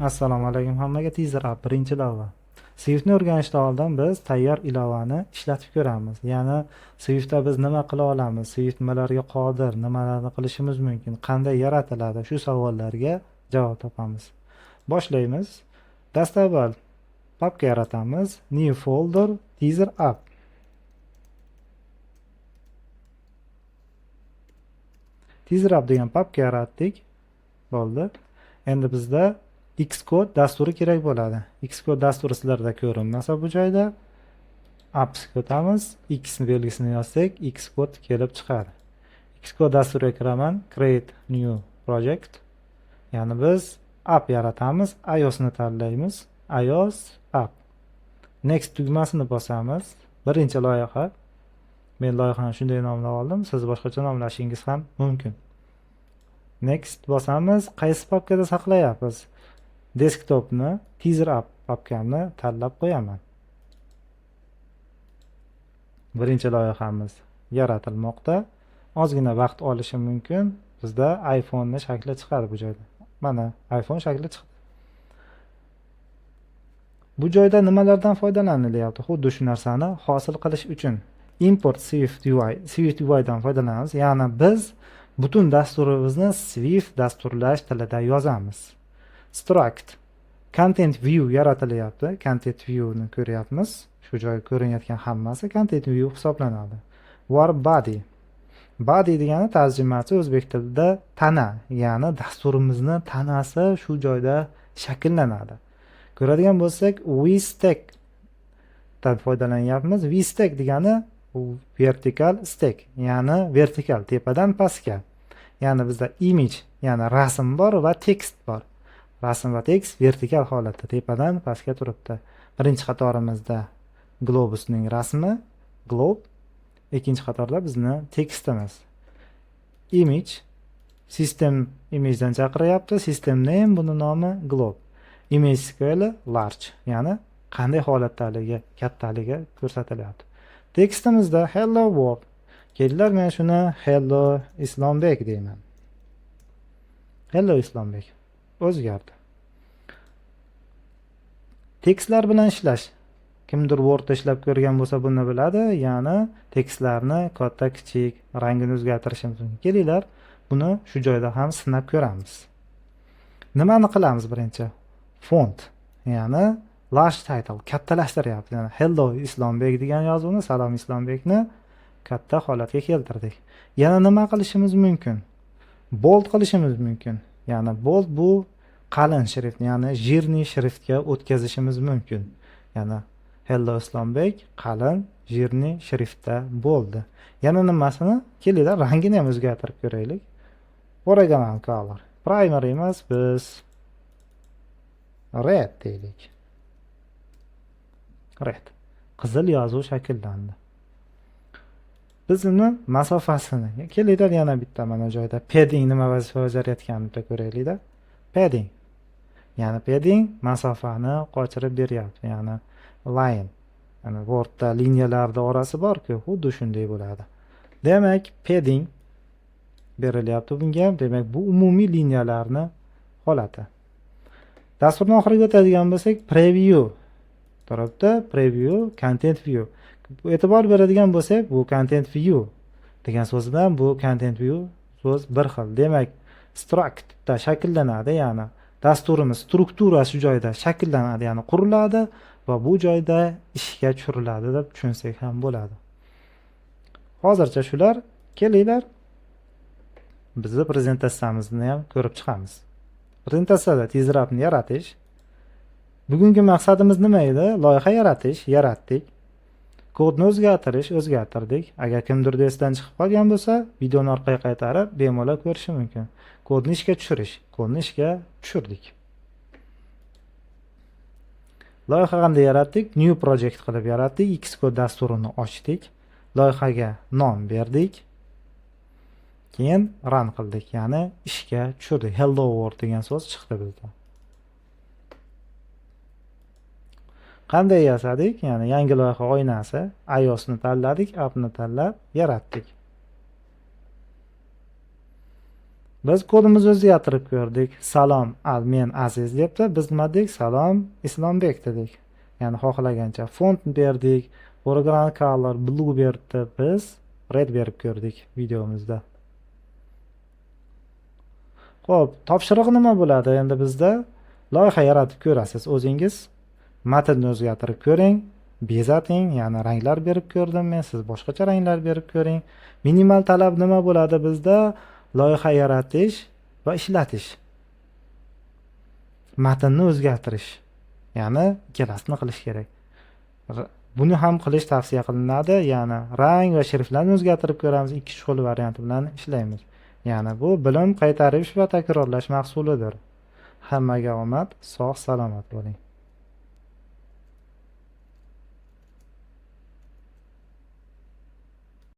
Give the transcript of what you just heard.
Assalomu alaykum hammaga. Teaser app birinchi ilova. Swift'ni o'rganishdan oldin biz tayyor ilovani ishlatib ko'ramiz. Ya'ni Swift'da biz nima qila olamiz, Swift nimalarga qodir, nimalarni qilishimiz mumkin, qanday yaratiladi, shu savollarga javob topamiz. Boshlaymiz. Dastavval papka yaratamiz. New folder, teaser app. Teaser app degan papka yaratdik. Bo'ldi. Endi bizda Xcode dasturi kerak bo'ladi. Xcode dasturi sizlarda ko'rinmasa bu joyda appsga o'tamiz. X belgisini yozsak, Xcode kelib chiqadi. Xcode dasturiga kiraman, create new project. Ya'ni biz app yaratamiz, iOSni tanlaymiz. iOS app. Next tugmasini bosamiz. Birinchi loyiha. Men loyihani shunday nomlab oldim, siz boshqacha nomlashingiz ham mumkin. Next bosamiz. Qaysi papkada saqlayapmiz? Desktopni, teaser app papkamni tanlab qo'yaman. Birinchi loyihamiz yaratilmoqda. Ozgina vaqt olishi mumkin. Bizda iPhone'ning shakli chiqadi bu joyda. Mana iPhone shakli chiqdi. Bu joyda nimalardan foydalanilyapti? Xuddi shu narsani hosil qilish uchun import Swift UI dan foydalanamiz. Ya'ni biz butun dasturimizni Swift dasturlash tilida yozamiz. Struct content view yaratilyapti. Content viewni ko'ryapmiz. Shu joy ko'rinayotgan hammasi content view hisoblanadi. Var body. Body degani tarjimasi o'zbek tilida tana, ya'ni dasturimizni tanasi shu joyda shakllanadi. Ko'radigan bo'lsak, vstack dan foydalanyapmiz. Vstack degani vertical stack, ya'ni vertikal tepadan pastga. Ya'ni bizda image, ya'ni rasm bor va tekst bor. Rasm va tekst vertikal holatda tepadan pastga turibdi. Birinchi qatorimizda globusning rasmi, glob. Ikkinchi qatorda bizni tekstimiz. Image, system imagedan chaqiryapti. System name, buni nomi glob. Image scale large, ya'ni qanday holatdaligi, kattaligi ko'rsatilyapti. Tekstimizda hello world. Kelinglar, men shuni hello Islombek deyman. Hello Islombek. O'zgardi. Tekstlar bilan ishlash. Kimdir Wordda ishlab ko'rgan bo'lsa buni biladi. Ya'ni tekstlarni katta, kichik, rangini o'zgartirishimiz mumkin. Kelinglar, buni shu joyda ham sinab ko'ramiz. Nimani qilamiz birinchi? Font, ya'ni large title, kattalashtiryapti. Ya'ni hello Islombek degan yozuvni, salom Islombekni katta holatga keltirdik. Yana nima qilishimiz mumkin? Bold qilishimiz mumkin. Ya'ni bold bu qalin shrift, ya'ni jирный shriftga o'tkazishimiz mumkin. Ya'ni hello Islombek qalin jирный shriftda bo'ldi. Yana nimasini? Kelinglar, rangini ham o'zgartirib ko'raylik. Foreground color. Primary emas, biz red deylik. Red. Qizil yozuv shakllandi. Biz uni masofasini, kelinglar yana bitta mana joyda padding nima vazifa bajarayotganini ko'raylik-da. Padding. Ya'ni padding masofani qochirib beryapti, ya'ni line. Ya'ni Wordda liniyalarda orasi bor-ku, xuddi shunday bo'ladi. Demak, padding berilyapti bunga. Demak, bu umumiy liniyalarni holati. Dasturning oxiriga o'tadigan bo'lsak, preview turibdi. Preview, content view. E'tibor beradigan bo'lsak, bu content view degan so'z bilan bu content view so'z bir xil. Demak, structda shakllanadi, ya'ni dasturimiz strukturasi shu joyda shakllanadi, ya'ni quriladi va bu joyda ishga tushiriladi deb tushunsak ham bo'ladi. Hozircha shular. Kelinglar, bizni prezentatsiyamizni ham ko'rib chiqamiz. Prezentatsiyada teaser appni yaratish. Bugungi maqsadimiz nima edi? Loyiha yaratish, yaratdik. Kodni o'zgartirdik. Agar kimdir esdan chiqib qolgan bo'lsa, videoni orqaga qaytarib bemalol ko'rishi mumkin. Kodni ishga tushirish. Kodni ishga tushirdik. Loyiha qanday yaratdik? New project qilib yaratdik. Xcode dasturini ochdik. Loyihaga nom berdik. Keyin run qildik, ya'ni ishga tushirdik. Hello world degan so'z chiqdi bizda. Qanday yasadik? Ya'ni yangi loyiha oynasi, iOSni tanladik, appni tanlab yaratdik. Biz kodimizni o'zgartirib ko'rdik. Salom, men Aziz debdi. Biz nima dedik? Salom, Islombek dedik. Ya'ni xohlagancha font berdik. Foreground color blue berdi. Biz red berib ko'rdik videomizda. Xo'p, topshiriq nima bo'ladi? Endi bizda loyiha yaratib ko'rasiz o'zingiz. Matnni o'zgartirib ko'ring, bezating, ya'ni ranglar berib ko'rdim men, siz boshqacha ranglar berib ko'ring. Minimal talab nima bo'ladi bizda? Loyiha yaratish va ishlatish. Matnni o'zgartirish. Ya'ni ikkalasini qilish kerak. Buni ham qilish tavsiya qilinadi, ya'ni rang va shriftlarni o'zgartirib ko'ramiz, ikki xil varianti bilan ishlaymiz. Ya'ni bu bilim qaytarish va takrorlash mahsulidir. Hammaga omad, sog' salomat bo'ling.